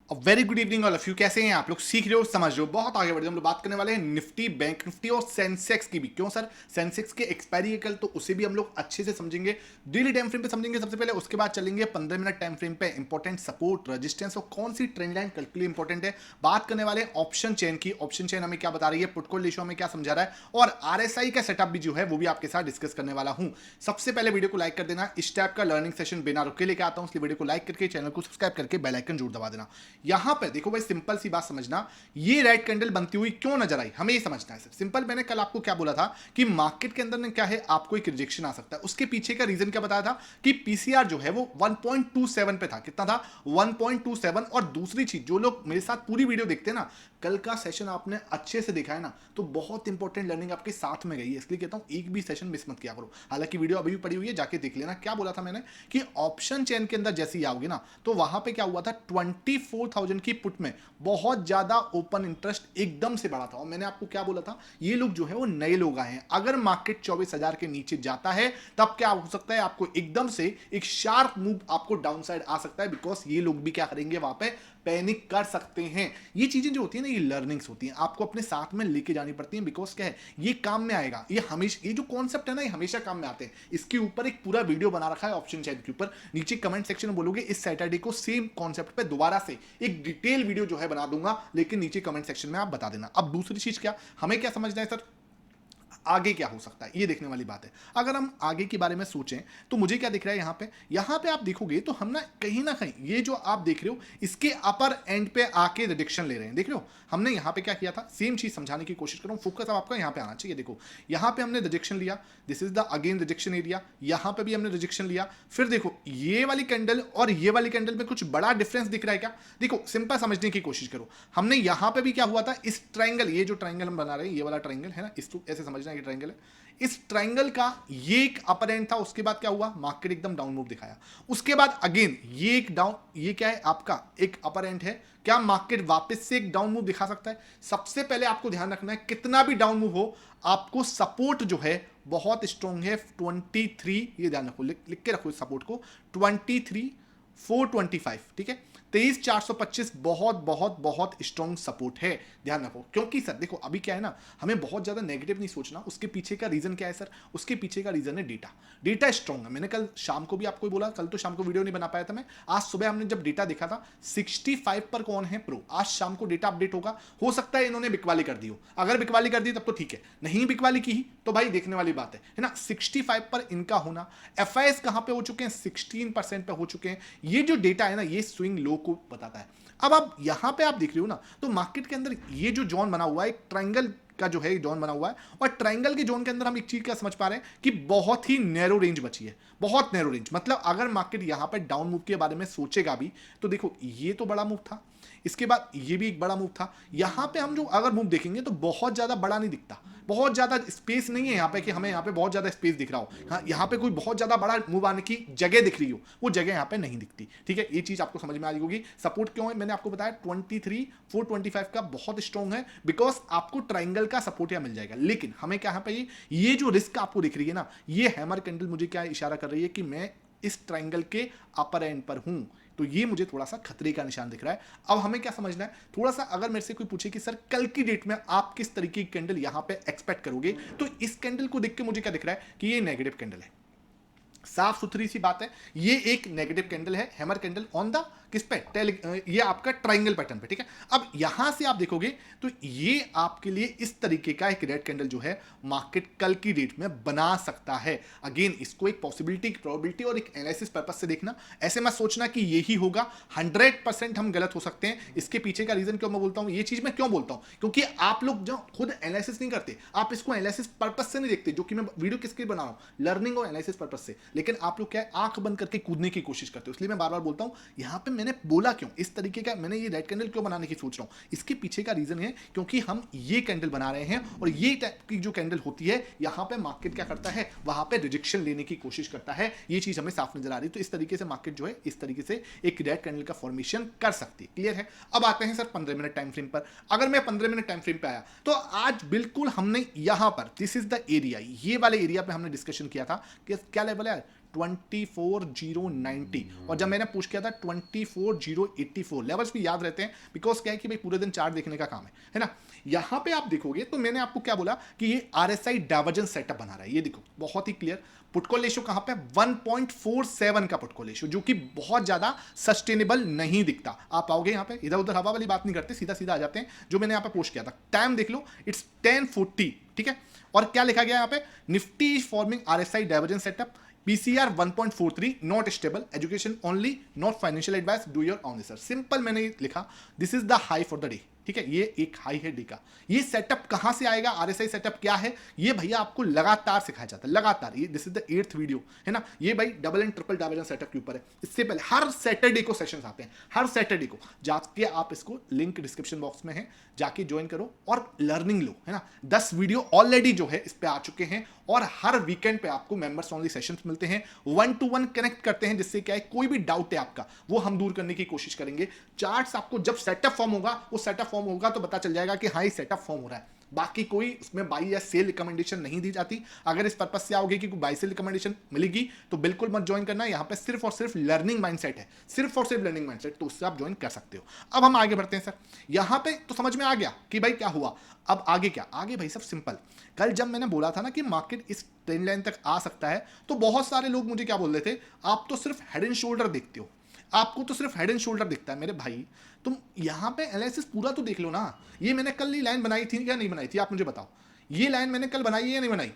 Very good evening all of you. कैसे हैं आप लोग? सीख रहे हो, समझ रहे हो, बहुत आगे बढ़ रहे हो। हम लोग बात करने वाले हैं निफ्टी, बैंक निफ्टी और सेंसेक्स की भी। क्यों सर? सेंसेक्स के एक्सपायरी है कल, तो उसे भी हम लोग अच्छे से समझेंगे। डेली टाइम फ्रेम पे समझेंगे सबसे पहले, उसके बाद चलेंगे 15 मिनट टाइम फ्रेम पे इंपॉर्टेंट सपोर्ट, रेजिस्टेंस और कौन सी ट्रेंड लाइन कल के लिए इंपॉर्टेंट है। बात करने वाले हैं ऑप्शन चेन की। ऑप्शन चेन हमें क्या बता रही है, पुटकॉल रेशियो हमें क्या समझा रहा है, और आरएसआई का सेटअप भी जो है वो भी आपके साथ डिस्कस करने वाला हूं। सबसे पहले वीडियो को लाइक कर देना। इस टाइप का लर्निंग सेशन बिना रुके लेके आता हूं, इसलिए वीडियो को लाइक करके चैनल को सब्सक्राइब करके बेल आइकन जरूर दबा देना। यहां पे देखो, सिंपल सी बात समझना, ये रेड कैंडल बनती हुई क्यों नजर आई, हमें ये समझना है सर। सिंपल, मैंने कल आपको क्या बोला था कि मार्केट के अंदर में क्या है, आपको एक रिजेक्शन आ सकता है। उसके पीछे का रीजन क्या बताया था कि पीसीआर जो है वो 1.27 पे था। कितना था? 1.27। और दूसरी चीज, जो लोग मेरे साथ पूरी वीडियो देखते हैं ना, कल का सेशन आपने अच्छे से देखा है ना, तो बहुत इंपॉर्टेंट लर्निंग आपके साथ में गई है। इसलिए कहता हूं एक भी सेशन मिस मत किया करो। हालांकि वीडियो अभी भी पड़ी हुई है, जाके देख लेना। क्या बोला था मैंने कि ऑप्शन चेन के अंदर जैसे ही आओगे ना, तो वहां पे क्या हुआ था, 24,000 की पुट में बहुत ज्यादा ओपन इंटरेस्ट एकदम से बढ़ा था। और मैंने आपको क्या बोला था, ये लोग जो है वो नए लोग आए हैं। अगर मार्केट 24,000 के नीचे जाता है, तब क्या हो सकता है, आपको एकदम से एक शार्प मूव आपको डाउन साइड आ सकता है। बिकॉज ये लोग भी क्या करेंगे, वहां पे पैनिक कर सकते हैं। ये चीजें जो होती है ना, ये लर्निंग्स होती हैं, आपको अपने साथ में लेके जानी पड़ती हैं। बिकॉज क्या है, ये काम में आएगा। ये हमेशा, ये जो कॉन्सेप्ट है ना, ये हमेशा काम में आते हैं। इसके ऊपर एक पूरा वीडियो बना रखा है ऑप्शन चेन के ऊपर। नीचे कमेंट सेक्शन में बोलोगे, इस सैटरडे को सेम कॉन्सेप्ट पे दोबारा से एक डिटेल वीडियो जो है बना दूंगा, लेकिन नीचे कमेंट सेक्शन में आप बता देना। अब दूसरी चीज क्या, हमें क्या समझना है सर, आगे क्या हो सकता है, ये देखने वाली बात है। अगर हम आगे के बारे में सोचें, तो मुझे क्या दिख रहा है यहाँ पे आप देखोगे तो हम ना कहीं ये जो आप देख रहे हो, इसके अपर एंड पे आके रिडक्शन ले रहे हैं। देख रहे हो, हमने यहाँ पे क्या किया था, सेम चीज समझाने की कोशिश कर रहा हूँ। फोकस अब आपका यहाँ पे आना चाहिए। देखो, यहाँ पे हमने रिजेक्शन लिया, this is the again rejection area. यहाँ पे भी हमने रिजेक्शन लिया। फिर देखो, ये वाली कैंडल और ये वाली कैंडल में कुछ बड़ा डिफरेंस दिख रहा है क्या? देखो, सिंपल समझने की कोशिश करो। हमने यहाँ पे भी क्या हुआ था, इस ट्राइंगल, ये जो ट्राइंगल हम बना रहे हैं, ये वाला ट्राइंगल है ना, इसको ऐसे समझना, ये ट्राइंगल है। इस ट्राइंगल का ये एक अपर एंड था। उसके बाद क्या हुआ, मार्केट एकदम डाउन मूव दिखाया। उसके बाद अगेन ये एक डाउन, ये क्या है आपका एक अपर एंड है। क्या मार्केट वापस से एक डाउन मूव दिखा सकता है? सबसे पहले आपको ध्यान रखना है, कितना भी डाउन मूव हो, आपको सपोर्ट जो है बहुत स्ट्रॉन्ग है। 23, ये ध्यान रखो, लिख के रखो इस सपोर्ट को, 23,425, ठीक है। 23,425 बहुत बहुत बहुत स्ट्रॉन्ग सपोर्ट है, ध्यान रखो। क्योंकि सर देखो, अभी क्या है ना, हमें बहुत ज्यादा नेगेटिव नहीं सोचना। उसके पीछे का रीजन क्या है सर? उसके पीछे का रीजन है डेटा। डेटा स्ट्रॉन्ग है। मैंने कल शाम को भी आपको बोला, कल तो शाम को वीडियो नहीं बना पाया था मैं। आज सुबह हमने जब डेटा देखा था, 65 पर कौन है प्रो। आज शाम को डेटा अपडेट होगा, हो सकता है इन्होंने बिकवाली कर दी हो। अगर बिकवाली कर दी तब तो ठीक है, नहीं बिकवाली की ही तो भाई देखने वाली बात है ना। 65 पर इनका होना, एफआईएस कहां पे हो चुके हैं, 16% पे हो चुके हैं। ये जो डेटा है ना, ये स्विंग लो को बताता है। अब आप यहां पे आप देख रहे हो ना, तो मार्केट के अंदर ये जो जोन बना हुआ है, एक ट्रायंगल का जो है जोन बना हुआ है, और ट्रायंगल के जोन के अंदर हम एक चीज क्या समझ पा रहे हैं कि बहुत ही नैरो रेंज बची है। बहुत नैरो रेंज, मतलब अगर मार्केट यहां पे डाउन मूव के बारे में सोचेगा भी, तो देखो ये तो बड़ा मूव था, इसके बाद ये भी एक बड़ा मूव था। यहां पे हम जो अगर मूव देखेंगे तो बहुत ज्यादा बड़ा नहीं दिखता, बहुत ज्यादा स्पेस नहीं है यहाँ पे कि हमें यहाँ पे बहुत ज्यादा स्पेस दिख रहा हो। हाँ, यहाँ पे कोई बहुत ज्यादा बड़ा मूव आने की जगह दिख रही हो, वो जगह यहाँ पे नहीं दिखती, ठीक है। ये चीज आपको समझ में आ रही होगी। सपोर्ट क्यों है, मैंने आपको बताया 23,425 का बहुत स्ट्रॉन्ग है, बिकॉज आपको ट्राइंगल का सपोर्ट यहाँ मिल जाएगा। लेकिन हमें क्या यहाँ पे ये जो रिस्क आपको दिख रही है ना, ये हैमर कैंडल मुझे क्या इशारा कर रही है कि मैं इस ट्राइंगल के अपर एंड पर हूं। तो ये मुझे थोड़ा सा खतरे का निशान दिख रहा है। अब हमें क्या समझना है, थोड़ा सा अगर मेरे से कोई पूछे कि सर कल की डेट में आप किस तरीके की कैंडल यहां पे एक्सपेक्ट करोगे, तो इस कैंडल को देख के मुझे क्या दिख रहा है कि ये नेगेटिव कैंडल है। साफ सुथरी सी बात है, ये एक नेगेटिव कैंडल है, हैमर कैंडल ऑन द किस पे, ये आपका ट्राइंगल पैटर्न पे, ठीक है। अब यहां से आप देखोगे तो ये आपके लिए इस तरीके का एक रेड कैंडल जो है मार्केट कल की डेट में बना सकता है। अगेन इसको एक पॉसिबिलिटी, प्रोबेबिलिटी और एक एनालिसिस पर्पस से देखना। ऐसे मत सोचना कि यही होगा, 100% हम गलत हो सकते हैं। इसके पीछे का रीजन क्यों मैं बोलता हूं, ये चीज मैं क्यों बोलता हूं, क्योंकि आप लोग जो खुद एनालिसिस नहीं करते, आप इसको एनालिसिस पर्पस से नहीं देखते, जो कि मैं वीडियो किसके बना रहा हूं, लर्निंग और एनालिसिस पर्पस से। लेकिन आप लोग क्या है, आंख बंद करके कूदने की कोशिश करते हो। इसलिए मैं बार बार बोलता हूं, यहां पे मैंने बोला क्यों, इस तरीके का मैंने ये रेड कैंडल क्यों बनाने की सोच रहा हूं, इसके पीछे का रीजन है क्योंकि हम ये कैंडल बना रहे हैं, और ये टाइप की जो कैंडल होती है, यहां पे मार्केट क्या करता है, वहां पे रिजेक्शन लेने की कोशिश करता है। ये चीज हमें साफ नजर आ रही है। तो इस तरीके से मार्केट जो है, इस तरीके से एक रेड कैंडल का फॉर्मेशन कर सकती है। क्लियर है? अब आते हैं सर 15 मिनट टाइम फ्रेम पर। अगर मैं 15 मिनट टाइम फ्रेम पे आया, तो आज बिल्कुल हमने यहां पर, दिस इज द एरिया, ये वाले एरिया पे हमने डिस्कशन किया था कि क्या लेवल है, 24,090 और जब मैंने पुश किया था 24,084 लेवल्स भी याद रहते हैं बिकॉज क्या है कि भाई पूरे दिन चार्ट देखने का काम है ना। यहां पे आप देखोगे तो मैंने आपको क्या बोला कि ये RSI डाइवर्जेंस सेटअप बना रहा है, ये देखो बहुत ही क्लियर। पुट कॉल रेशियो कहां पे 1.47 का पुट कॉल रेशियो, जो कि बहुत ज्यादा सस्टेनेबल नहीं दिखता। आप आओगे यहां पे, इधर उधर हवा वाली बात नहीं करते, सीधा सीधा आ जाते हैं जो मैंने यहां पे पोस्ट किया था। टाइम देख लो, इट्स 10:40, ठीक है। और क्या लिखा गया यहां पे, Nifty is forming RSI divergence setup, PCR 1.43, not stable, education only, not financial advice, do your own research. Simple मैंने लिखा, this is the high for the day, ठीक है। ये एक हाई है डी का। ये सेटअप कहां से आएगा, RSI सेटअप क्या है, ये भैया आपको लगातार सिखाया जाता है, लगातार। ये this is the 8th video है ना। ये भाई double and triple divergence setup के ऊपर है। इससे पहले हर सैटरडे को सेशंस आते हैं, हर सैटरडे को जाके आप इसको लिंक डिस्क्रिप्शन बॉक्स में है, जाके ज्वाइन करो और लर्निंग लो, है ना। 10 वीडियो ऑलरेडी जो है इस पे आ चुके हैं और हर वीकेंड पे आपको मेंबर्स ओनली सेशंस मिलते हैं, 1-to-1 कनेक्ट करते हैं, जिससे क्या है कोई भी डाउट है आपका वो हम दूर करने की कोशिश करेंगे। चार्ट्स आपको जब सेटअप फॉर्म होगा, वो सेटअप फॉर्म होगा तो पता चल जाएगा कि हाँ ये सेटअप फॉर्म हो रहा है। बाकी कोई उसमें बाई या सेल रिकमेंडेशन नहीं दी जाती। अगर इस पर्पस से आओगे कि कोई बाई सेल रिकमेंडेशन मिलेगी तो बिल्कुल मत ज्वाइन करना। यहाँ पे सिर्फ और सिर्फ लर्निंग माइंडसेट है, सिर्फ और सिर्फ लर्निंग माइंडसेट, तो उससे आप ज्वाइन कर सकते हो। अब हम आगे बढ़ते हैं सर। यहाँ पे तो समझ में आ गया कि भाई क्या हुआ। अब आगे क्या, आगे भाई सब सिंपल। कल जब मैंने बोला था ना कि मार्केट इस ट्रेंड लाइन तक आ सकता है, तो बहुत सारे लोग मुझे क्या बोल रहे थे, आप तो सिर्फ हेड एंड शोल्डर देखते हो, आपको तो सिर्फ हेड एंड शोल्डर दिखता है। मेरे भाई तुम यहां पे एनालिसिस पूरा तो देख लो ना। ये मैंने कल ये लाइन बनाई थी या नहीं बनाई थी, आप मुझे बताओ। ये लाइन मैंने कल बनाई है या नहीं बनाई।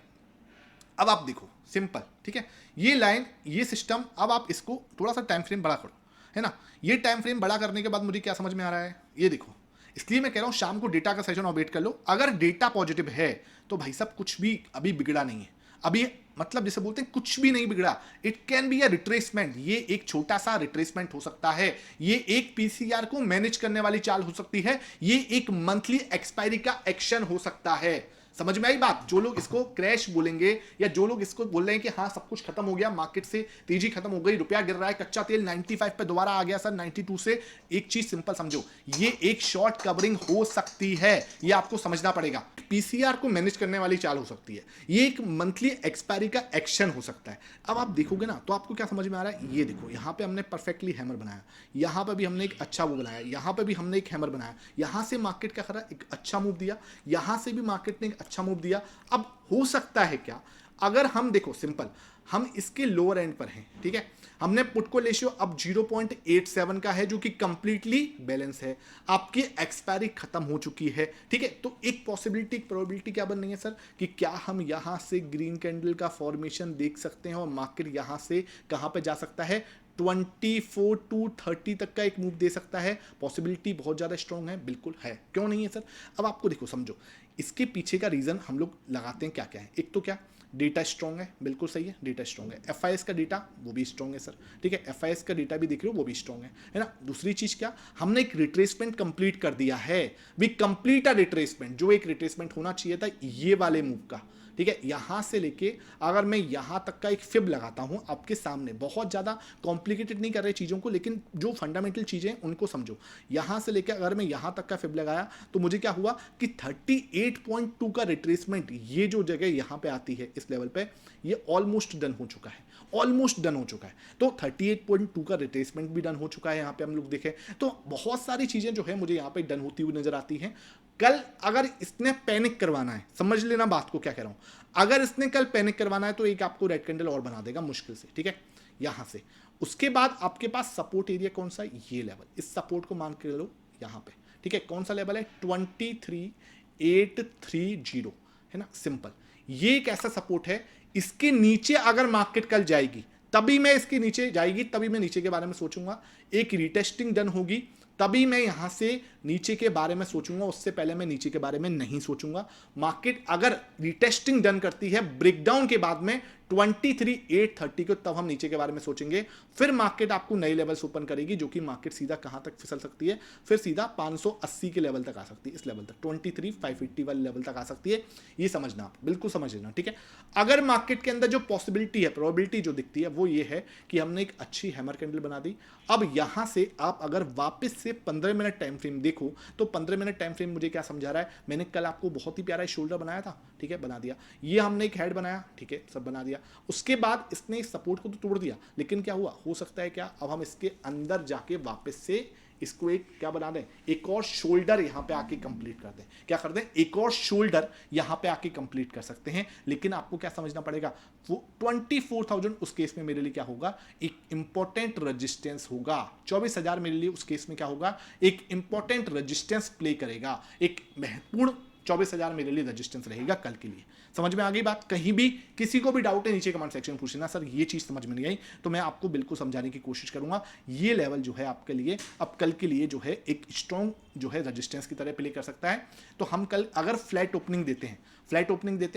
अब आप देखो सिंपल, ठीक है। ये लाइन, ये सिस्टम, अब आप इसको थोड़ा सा टाइम फ्रेम बड़ा करो, है ना। ये टाइम फ्रेम बड़ा करने के बाद मुझे क्या समझ में आ रहा है, ये देखो। इसलिए मैं कह रहा हूं शाम को डेटा का सेशन और वेट कर लो। अगर डेटा पॉजिटिव है तो भाई सब कुछ भी अभी बिगड़ा नहीं है। अभी मतलब जैसे बोलते हैं कुछ भी नहीं बिगड़ा। It can be a retracement, ये एक छोटा सा रिट्रेसमेंट हो सकता है। ये एक PCR को मैनेज करने वाली चाल हो सकती है। ये एक मंथली एक्सपायरी का एक्शन हो सकता है। समझ में आई बात। जो लोग इसको क्रैश बोलेंगे या जो लोग इसको बोल रहे हैं कि हाँ सब कुछ खत्म हो गया, मार्केट से तेजी खत्म हो गई, रुपया गिर रहा है, कच्चा तेल 95 पे दोबारा आ गया सर 92 से, एक चीज सिंपल समझो, ये एक शॉर्ट कवरिंग हो सकती है। ये आपको समझना पड़ेगा। PCR को मैनेज करने वाली चाल हो सकती है। ये एक मंथली एक्सपायरी का एक्शन हो सकता है। अब आप देखोगे ना तो आपको क्या समझ में आ रहा है, ये देखो यहाँ पे हमने परफेक्टली हैमर बनाया, यहाँ पे भी हमने एक अच्छा वो बनाया, यहाँ पे भी हमने एक हैमर बनाया, यहाँ से मार्केट का खरा एक अच्छा मूव दिया, यहाँ से भी मार्केट ने एक अच्छा मूव दिया। अब हो सकता है क्या, अगर हम देखो सिंपल, हम इसके लोअर एंड पर हैं, ठीक है। हमने पुट को रेशियो अब 0.87 का है जो कि कंप्लीटली बैलेंस है। आपकी एक्सपायरी खत्म हो चुकी है, ठीक है। तो एक पॉसिबिलिटी, एक प्रोबेबिलिटी क्या बन रही है सर कि क्या हम यहां से ग्रीन कैंडल का फॉर्मेशन देख सकते हैं और मार्केट यहां से कहां पे जा सकता है, 24 to 30 तक का एक मूव दे सकता है। पॉसिबिलिटी बहुत ज़्यादा स्ट्रॉन्ग है, बिल्कुल है, क्यों नहीं है सर। अब आपको देखो समझो, इसके पीछे का रीज़न हम लोग लगाते हैं क्या क्या है। एक तो क्या, डेटा स्ट्रॉन्ग है, बिल्कुल सही है, डेटा स्ट्रॉन्ग है। FIS का डेटा वो भी स्ट्रॉन्ग है सर, ठीक है। FIS का डेटा भी देख रहे हो वो भी स्ट्रॉन्ग है ना। दूसरी चीज़ क्या, हमने एक रिट्रेसमेंट कंप्लीट कर दिया है। वी कंप्लीट अ रिट्रेसमेंट, जो एक रिट्रेसमेंट होना चाहिए था ये वाले मूव का, ठीक है। यहां से लेके अगर मैं यहां तक का एक फिब लगाता हूं आपके सामने, बहुत ज्यादा कॉम्प्लिकेटेड नहीं कर रहे चीजों को, लेकिन जो फंडामेंटल चीजें हैं उनको समझो। यहां से लेके अगर मैं यहां तक का फिब लगाया तो मुझे क्या हुआ कि 38.2 का रिट्रेसमेंट, ये जो जगह यहां पे आती है इस लेवल पे, ये ऑलमोस्ट डन हो चुका है, ऑलमोस्ट डन हो चुका है। तो 38.2 का रिट्रेसमेंट भी डन हो चुका है। यहाँ पे हम लोग देखें तो बहुत सारी चीजें जो है मुझे यहाँ पे डन होती हुई नजर आती हैं। कल अगर इसने पैनिक करवाना है, समझ लेना बात को क्या कह रहा हूं, अगर इसने कल पैनिक करवाना है तो एक आपको रेड कैंडल और बना देगा मुश्किल से, ठीक है, यहां से। उसके बाद आपके पास सपोर्ट एरिया कौन सा, ये लेवल, इस सपोर्ट को मान के लो यहां पे, ठीक है। कौन सा लेवल है, 23,830, है ना, सिंपल। ये एक ऐसा सपोर्ट है, इसके नीचे अगर मार्केट कल जाएगी तभी मैं इसके नीचे जाएगी तभी मैं नीचे के बारे में सोचूंगा। एक रिटेस्टिंग डन होगी तभी मैं यहां से नीचे के बारे में सोचूंगा, उससे पहले मैं नीचे के बारे में नहीं सोचूंगा। मार्केट अगर रिटेस्टिंग डन करती है ब्रेकडाउन के बाद में 23,830 को, तब हम नीचे के बारे में सोचेंगे। फिर मार्केट आपको नई लेवल्स ओपन करेगी, जो कि मार्केट सीधा कहां तक फिसल सकती है, फिर सीधा 580 के लेवल तक आ सकती है, इस लेवल तक 23,580 वाले लेवल तक आ सकती है। ये समझना, आप बिल्कुल समझ लेना, ठीक है। अगर मार्केट के अंदर जो पॉसिबिलिटी है, प्रोबेबिलिटी जो दिखती है वो ये है कि हमने एक अच्छी हैमर कैंडल बना दी। अब यहां से आप अगर वापस से 15 मिनट टाइम फ्रेम देखो तो 15 मिनट टाइम फ्रेम मुझे क्या समझा रहा है, मैंने कल आपको बहुत ही प्यारा शोल्डर बनाया था, ठीक है, बना दिया। ये हमने एक हेड बनाया, ठीक है, सब बना दिया। उसके बाद इसने इस सपोर्ट को तो तोड़ दिया, लेकिन क्या हुआ, हो सकता है क्या, अब हम इसके अंदर जाके वापस से इसको एक क्या बना दें, एक और शोल्डर यहां पे आके कंप्लीट कर दें। क्या कर दें, एक और शोल्डर यहां पे आके कंप्लीट कर सकते हैं। लेकिन आपको क्या समझना पड़ेगा, वो 24,000 उस केस में मेरे लिए क्या होगा, एक इंपॉर्टेंट रेजिस्टेंस होगा। 24,000 मेरे लिए उस केस में क्या होगा, एक इंपॉर्टेंट रेजिस्टेंस प्ले करेगा, एक महत्वपूर्ण 24,000 मेरे लिए रेजिस्टेंस रहेगा कल के लिए। समझ में आ गई बात? कहीं भी किसी को भी डाउट है नीचे कमेंट सेक्शन में पूछना, सर ये चीज समझ में नहीं आई, तो मैं आपको बिल्कुल समझाने की कोशिश करूंगा। ये लेवल जो है आपके लिए अब कल के लिए जो है एक स्ट्रॉन्ग जो है रेजिस्टेंस की तरह प्ले कर सकता है। तो हम कल अगर फ्लैट ओपनिंग देते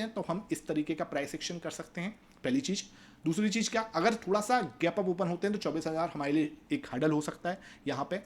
हैं तो हम इस तरीके का प्राइस एक्शन कर सकते हैं, पहली चीज। दूसरी चीज क्या, अगर थोड़ा सा गैप अप ओपन होते हैं तो 24,000 हमारे लिए एक हर्डल हो सकता है यहां पे।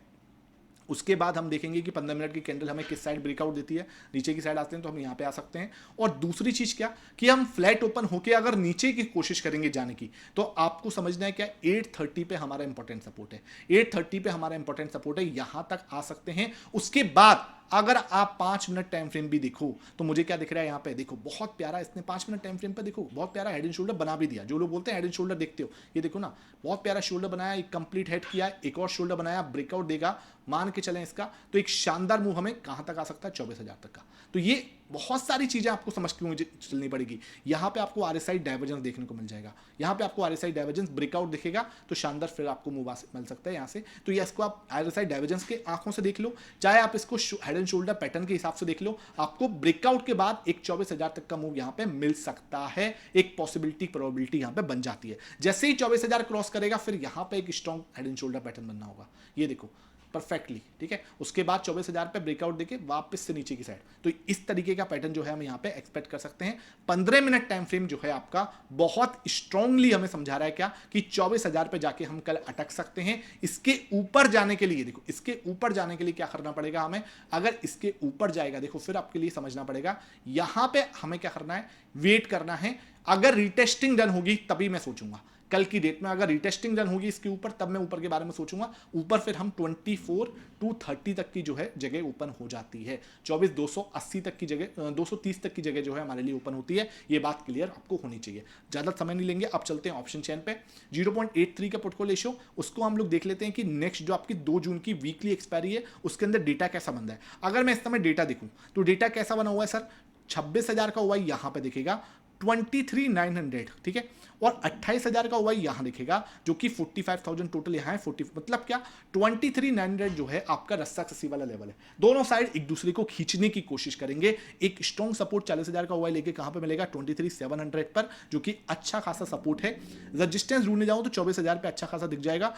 उसके बाद हम देखेंगे कि 15 मिनट की कैंडल हमें किस साइड ब्रेकआउट देती है, नीचे की साइड आते हैं तो हम यहाँ पे आ सकते हैं। और दूसरी चीज क्या, कि हम फ्लैट ओपन होके अगर नीचे की कोशिश करेंगे जाने की, तो आपको समझना है क्या, 830 पे हमारा इंपॉर्टेंट सपोर्ट है, 830 पे हमारा इंपॉर्टेंट सपोर्ट है, यहां तक आ सकते हैं। उसके बाद अगर आप 5 मिनट टाइम फ्रेम भी देखो तो मुझे क्या दिख रहा है यहाँ पे, देखो बहुत प्यारा, इसने 5 मिनट टाइम फ्रेम पे देखो बहुत प्यारा हेड एंड शोल्डर बना भी दिया। जो लोग बोलते हैं हेड एंड शोल्डर देखते हो, ये देखो ना, बहुत प्यारा शोल्डर बनाया, एक कंप्लीट हेड किया, एक और शोल्डर बनाया, ब्रेकआउट देगा, मान के चलें इसका, तो एक शानदार मूव हमें कहां तक आ सकता है, 24,000 तक का। तो ये बहुत सारी चीजें आपको समझ के मुझे चलनी पड़ेगी। यहां पे आपको आरएसआई डाइवर्जेंस देखने को मिल जाएगा, यहां पे आपको आरएसआई डाइवर्जेंस ब्रेकआउट दिखेगा तो शानदार फिर आपको मूव मिल सकता है यहां से। तो ये इसको आप आरएसआई डाइवर्जेंस के आंखों से देख लो, चाहे आप इसको हेड एंड शोल्डर पैटर्न के हिसाब से देख लो, आपको ब्रेकआउट के बाद एक 24,000 तक का मूव यहां पे मिल सकता है, एक पॉसिबिलिटी प्रोबेबिलिटी यहां पे बन जाती है। जैसे ही 24,000 क्रॉस करेगा फिर यहां पे एक strong head and shoulder pattern बनना होगा, ये देखो परफेक्टली, ठीक है। उसके बाद 24,000 पे ब्रेकआउट देके वापस से नीचे की साइड, तो इस तरीके का पैटर्न जो है हम यहां पे एक्सपेक्ट कर सकते हैं। 15 मिनट टाइम फ्रेम जो है आपका बहुत स्ट्रांगली हमें समझा रहा है क्या, कि 24,000 पे जाके हम कल अटक सकते हैं। इसके ऊपर जाने के लिए देखो, इसके ऊपर जाने के लिए क्या करना पड़ेगा हमें, अगर इसके ऊपर जाएगा देखो, फिर आपके लिए समझना पड़ेगा यहां पे हमें क्या करना है, वेट करना है। अगर रिटेस्टिंग डन होगी तभी मैं सोचूंगा, कल की डेट में अगर रिटेस्टिंग रन होगी इसके ऊपर, तब मैं ऊपर के बारे में सोचूंगा। ऊपर फिर हम 24,230 तक की जो है जगह ओपन हो जाती है, 24,280 तक की जगह, 230 तक की जगह जो है हमारे लिए ओपन होती है। ये बात क्लियर आपको होनी चाहिए, ज्यादा समय नहीं लेंगे। अब चलते हैं ऑप्शन चेन पे, 0.83 का पोर्टफोलियो रेशियो, उसको हम लोग देख लेते हैं कि नेक्स्ट जो आपकी 2 जून की वीकली एक्सपायरी है उसके अंदर डेटा कैसा बन रहा है। अगर मैं इस समय डेटा देखूं तो डेटा कैसा बना हुआ है सर, 26,000 का हुआ यहां पर दिखेगा, 23,900, ठीक है, और 28,000 का हुआ यहां दिखेगा, जो कि 45,000 टोटल यहां है। 40 मतलब क्या, 23,900 जो है आपका रस्सा कसी वाला लेवल है। दोनों साइड एक दूसरे को खींचने की कोशिश करेंगे। एक स्ट्रॉन्ग सपोर्ट 40,000 का हुआ लेके कहां पे मिलेगा, 23,700 पर, जो कि अच्छा खासा सपोर्ट है। रजिस्टेंस ढूंढने जाऊं तो 24,000 पे अच्छा खासा दिख जाएगा।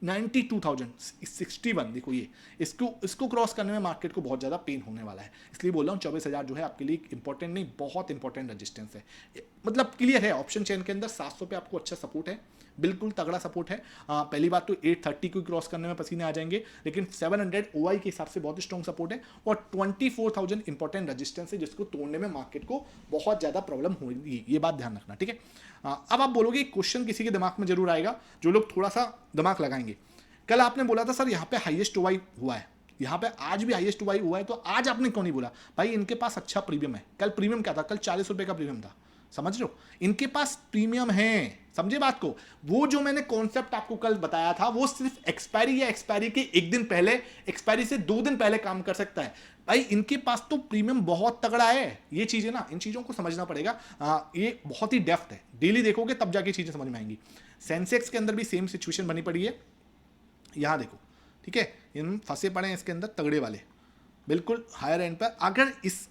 92,061 देखो, ये इसको क्रॉस करने में मार्केट को बहुत ज़्यादा पेन होने वाला है, इसलिए बोल रहा हूँ 24,000 जो है आपके लिए इंपॉर्टेंट नहीं, बहुत इंपॉर्टेंट रेजिस्टेंस है। मतलब क्लियर है, ऑप्शन चेन के अंदर 700 पे आपको अच्छा सपोर्ट है, बिल्कुल तगड़ा सपोर्ट है। पहली बात तो 830 को क्रॉस करने में पसीने आ जाएंगे, लेकिन 700 ओआई के हिसाब से बहुत स्ट्रॉन्ग सपोर्ट है, और 24,000 इंपॉर्टेंट रेजिस्टेंस है जिसको तोड़ने में मार्केट को बहुत ज़्यादा प्रॉब्लम होगी, ये बात ध्यान रखना, ठीक है। अब आप बोलोगे क्वेश्चन किसी के दिमाग में जरूर आएगा, जो लोग थोड़ा सा दिमाग लगाएंगे। कल आपने बोला था सर यहाँ पे हाईएस्ट ओआई हुआ है, यहाँ पे आज भी हाईएस्ट ओआई हुआ है, तो आज आपने क्यों नहीं बोला भाई इनके पास अच्छा प्रीमियम है। कल प्रीमियम क्या था, कल 40 रुपए का प्रीमियम था, समझ रहे हो, इनके पास प्रीमियम है, समझे बात को। वो जो मैंने कॉन्सेप्ट आपको कल बताया था वो सिर्फ एक्सपायरी या एक्सपायरी के एक दिन पहले, एक्सपायरी से 2 दिन पहले काम कर सकता है। भाई इनके पास तो प्रीमियम बहुत तगड़ा है, ये चीजें ना, इन चीजों को समझना पड़ेगा। ये बहुत ही डेप्थ है, डेली देखोगे तब जाके चीजें समझ में आएंगी। सेंसेक्स के अंदर भी सेम सिचुएशन बनी पड़ी है, यहां देखो, ठीक है, इन फंसे पड़े हैं इसके अंदर तगड़े वाले, बिल्कुल हायर एंड पर। अगर इस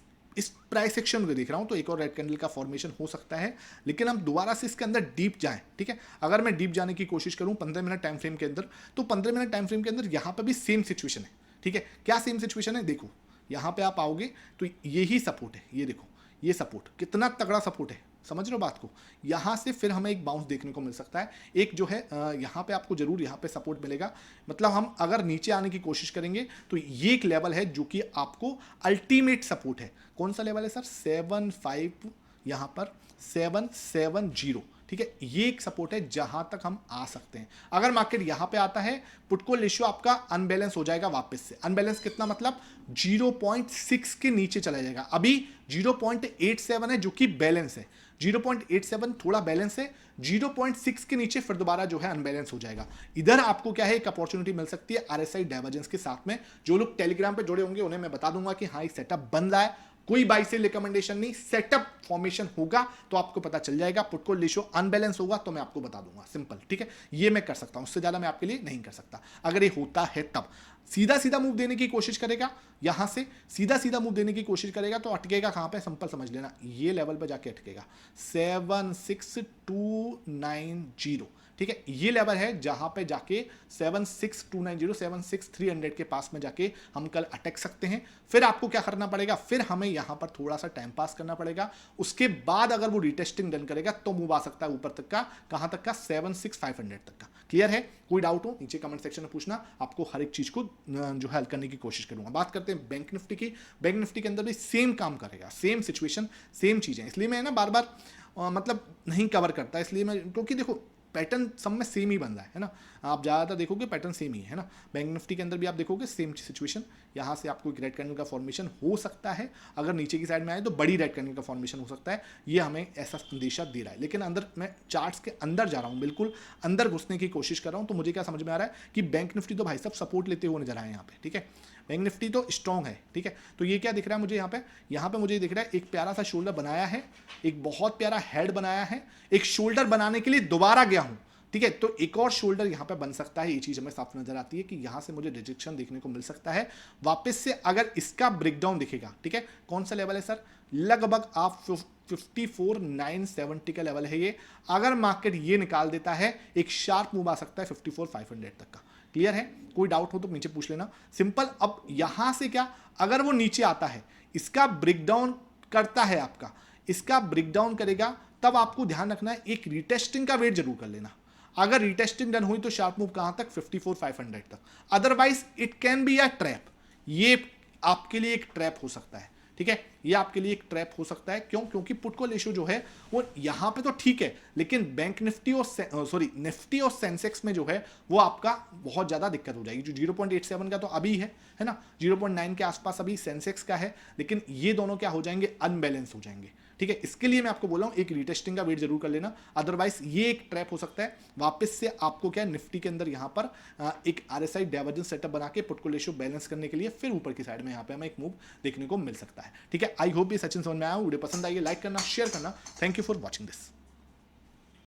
प्राइस सेक्शन को देख रहा हूं तो एक और रेड कैंडल का फॉर्मेशन हो सकता है, लेकिन हम दोबारा से इसके अंदर डीप जाएं, ठीक है। अगर मैं डीप जाने की कोशिश करूं 15 मिनट टाइम फ्रेम के अंदर, तो 15 मिनट टाइम फ्रेम के अंदर यहां पर भी सेम सिचुएशन है, ठीक है। क्या सेम सिचुएशन है, देखो यहां पे आप आओगे तो यही सपोर्ट है, ये देखो, ये सपोर्ट कितना तगड़ा सपोर्ट है, समझ रहे हो बात को। यहां से फिर हमें एक बाउंस देखने को मिल सकता है, एक जो है यहां पे आपको जरूर यहां पे सपोर्ट मिलेगा। मतलब हम अगर नीचे आने की कोशिश करेंगे तो ये एक लेवल है जो कि आपको अल्टीमेट सपोर्ट है। कौन सा लेवल है सर, 75, यहां पर 770, ठीक ठीक है, ये एक सपोर्ट है जहां तक हम आ सकते हैं। अगर मार्केट यहां पे आता है, पुट कॉल रेशियो आपका अनबैलेंस हो जाएगा वापस से। अनबैलेंस कितना मतलब 0.6 के नीचे चला जाएगा। अभी 0.87 है जो कि बैलेंस है, 0.87 थोड़ा बैलेंस है, 0.6 के नीचे फिर दोबारा जो है अनबैलेंस हो जाएगा। इधर आपको क्या है, एक अपॉर्चुनिटी मिल सकती है आरएसआई डाइवर्जेंस के साथ में। जो लोग टेलीग्राम पे जुड़े होंगे उन्हें मैं बता दूंगा कि हाँ, एक सेटअप बन रहा है, कोई बाई सेल रिकमेंडेशन नहीं, सेटअप फॉर्मेशन होगा तो आपको पता चल जाएगा। पुट कॉल रेशियो अनबैलेंस होगा तो मैं आपको बता दूंगा, सिंपल, ठीक है। ये मैं कर सकता हूं, उससे ज्यादा मैं आपके लिए नहीं कर सकता। अगर ये होता है तब सीधा सीधा मूव देने की कोशिश करेगा, यहां से सीधा सीधा मूव देने की कोशिश करेगा तो अटकेगा कहां पे, सिंपल समझ लेना, ये लेवल पे जाके अटकेगा 76290, ठीक है। ये लेवल है जहां पे जाके 76290 76300 के पास में जाके हम कल अटक सकते हैं। फिर आपको क्या करना पड़ेगा, फिर हमें यहां पर थोड़ा सा टाइम पास करना पड़ेगा। उसके बाद अगर वो रिटेस्टिंग डन करेगा तो मूव आ सकता है ऊपर तक का, कहां तक का, 76500 तक का। क्लियर है? कोई डाउट हो नीचे कमेंट सेक्शन में पूछना, आपको हर एक चीज को जो है हल करने की कोशिश करूंगा। बात करते हैं बैंक निफ्टी की। बैंक निफ्टी के अंदर भी सेम काम करेगा, सेम सिचुएशन, सेम चीजें। इसलिए मैं ना बार बार मतलब नहीं कवर करता, इसलिए मैं, क्योंकि देखो पैटर्न सब में सेम ही बन रहा है ना। आप ज़्यादातर देखोगे पैटर्न सेम ही है ना। बैंक निफ्टी के अंदर भी आप देखोगे सेम सिचुएशन। यहाँ से आपको एक रेड कैंडल का फॉर्मेशन हो सकता है, अगर नीचे की साइड में आए तो बड़ी रेड कैंडल का फॉर्मेशन हो सकता है। ये हमें ऐसा संदेशा दे रहा है। लेकिन अंदर मैं चार्ट्स के अंदर जा रहा हूँ, बिल्कुल अंदर घुसने की कोशिश कर रहा हूँ, तो मुझे क्या समझ में आ रहा है कि बैंक निफ्टी तो भाई साहब सपोर्ट लेते हुए नजर आए यहाँ पे, ठीक है। बैंक निफ्टी तो स्ट्रॉन्ग है, ठीक है। तो ये क्या दिख रहा है मुझे यहाँ पे मुझे दिख रहा है एक प्यारा सा शोल्डर बनाया है, एक बहुत प्यारा हेड बनाया है, एक शोल्डर बनाने के लिए दोबारा गया हूँ, ठीक है। तो एक और शोल्डर यहां पे बन सकता है, ये चीज हमें साफ नजर आती है कि यहां से मुझे रिजेक्शन देखने को मिल सकता है वापस से। अगर इसका ब्रेकडाउन दिखेगा, ठीक है, कौन सा लेवल है सर, लगभग आप 54,970 का लेवल है ये। अगर मार्केट ये निकाल देता है, एक शार्प मूव आ सकता है 54,500 तक का। क्लियर है? कोई डाउट हो तो नीचे पूछ लेना, सिंपल। अब यहां से क्या, अगर वो नीचे आता है, इसका ब्रेकडाउन करता है, आपका इसका ब्रेकडाउन करेगा, तब आपको ध्यान रखना है एक रिटेस्टिंग का वेट जरूर कर लेना। अगर रिटेस्टिंग डन हुई तो शार्प मूव कहां तक, 54,500 तक। Otherwise it can be a trap, ये आपके लिए एक ट्रैप हो सकता है, ठीक है। ये आपके लिए एक ट्रैप हो सकता है। क्यों? क्योंकि पुट कॉल रेशियो जो है वो यहां पे तो ठीक है, लेकिन बैंक निफ्टी और निफ्टी और सेंसेक्स में जो है वो आपका बहुत ज्यादा दिक्कत हो जाएगी। जो 0.87 का तो अभी है ना, 0.9 के आसपास अभी सेंसेक्स का है, लेकिन ये दोनों क्या हो जाएंगे, अनबैलेंस हो जाएंगे, ठीक है। इसके लिए मैं आपको बोला हूं एक रिटेस्टिंग का वेट जरूर कर लेना, अदरवाइज ये एक ट्रैप हो सकता है। वापस से आपको क्या, निफ्टी के अंदर यहां पर एक आरएसआई डाइवर्जेंस सेटअप बना के पुट कॉल रेशियो बैलेंस करने के लिए फिर ऊपर की साइड में यहां पे हमें एक मूव देखने को मिल सकता है, ठीक है। आई होप ये सचिन समझ में आया। वीडियो पसंद आई है, लाइक करना, शेयर करना। Thank you for watching this.